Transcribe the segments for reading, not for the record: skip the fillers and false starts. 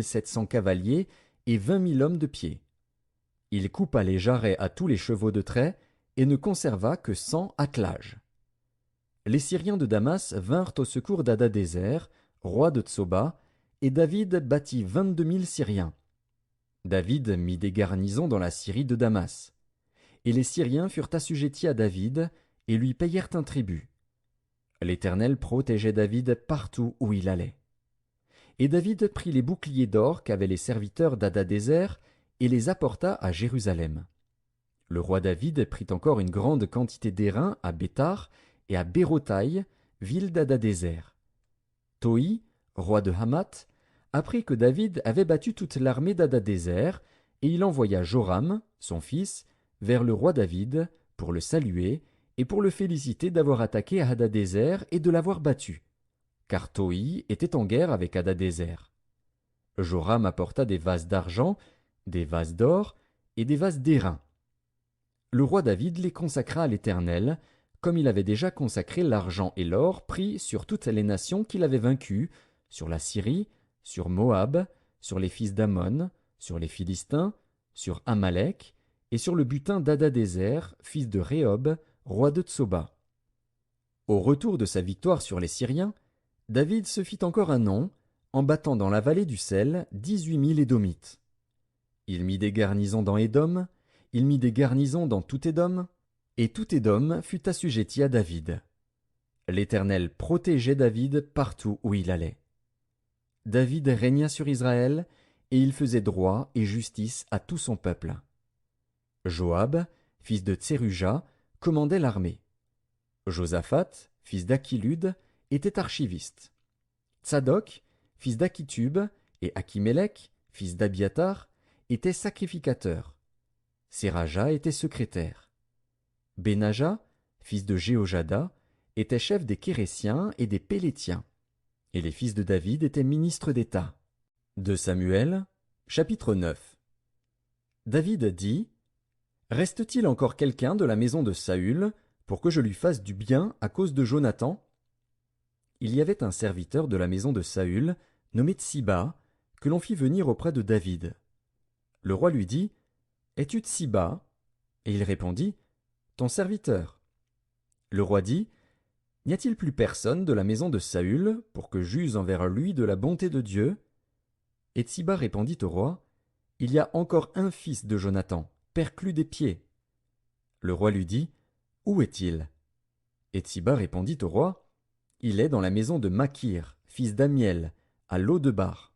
700 cavaliers et 20 000 hommes de pied. Il coupa les jarrets à tous les chevaux de trait et ne conserva que 100 attelages. Les Syriens de Damas vinrent au secours d'Hadadézer, roi de Tsoba, et David battit 22 000 Syriens. David mit des garnisons dans la Syrie de Damas. Et les Syriens furent assujettis à David et lui payèrent un tribut. L'Éternel protégeait David partout où il allait. Et David prit les boucliers d'or qu'avaient les serviteurs d'Hadadézer et les apporta à Jérusalem. Le roi David prit encore une grande quantité d'airain à Béthar et à Bérotaï, ville d'Hadadézer. Toi, roi de Hamath, apprit que David avait battu toute l'armée d'Hadadézer, et il envoya Joram, son fils, vers le roi David, pour le saluer et pour le féliciter d'avoir attaqué Hadadézer et de l'avoir battu, car Toi était en guerre avec Hadadézer. Joram apporta des vases d'argent, des vases d'or et des vases d'airain. Le roi David les consacra à l'Éternel, comme il avait déjà consacré l'argent et l'or pris sur toutes les nations qu'il avait vaincues, sur la Syrie, sur Moab, sur les fils d'Ammon, sur les Philistins, sur Amalek, et sur le butin d'Hadadézer, fils de Rehob, roi de Tsoba. Au retour de sa victoire sur les Syriens, David se fit encore un nom, en battant dans la vallée du sel 18 000 Édomites. Il mit des garnisons dans Édom, il mit des garnisons dans tout Édom, et tout Édom fut assujetti à David. L'Éternel protégeait David partout où il allait. David régna sur Israël, et il faisait droit et justice à tout son peuple. Joab, fils de Tseruja, commandait l'armée. Josaphat, fils d'Achilud, était archiviste. Tsadok, fils d'Akitub, et Achimélec, fils d'Abiatar, étaient sacrificateurs. Séraja était secrétaire. Benaja, fils de Jéhojada, était chef des Kérésiens et des Pélétiens. Et les fils de David étaient ministres d'État. De Samuel, chapitre 9. David dit: Reste-t-il encore quelqu'un de la maison de Saül, pour que je lui fasse du bien à cause de Jonathan? Il y avait un serviteur de la maison de Saül, nommé Tsiba, que l'on fit venir auprès de David. Le roi lui dit: Es-tu Tsiba? Et il répondit: Ton serviteur. Le roi dit: N'y a-t-il plus personne de la maison de Saül, pour que j'use envers lui de la bonté de Dieu? Et Tsiba répondit au roi: Il y a encore un fils de Jonathan, perclus des pieds. Le roi lui dit: Où est-il? Et Tsiba répondit au roi: Il est dans la maison de Makir, fils d'Amiel, à Lo-debar.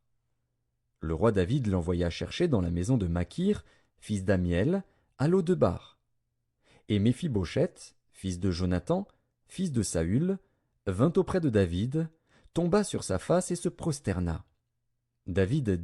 Le roi David l'envoya chercher dans la maison de Makir, fils d'Amiel, à Lo-debar. Et Méphibosheth, fils de Jonathan, fils de Saül, vint auprès de David, tomba sur sa face et se prosterna. David dit: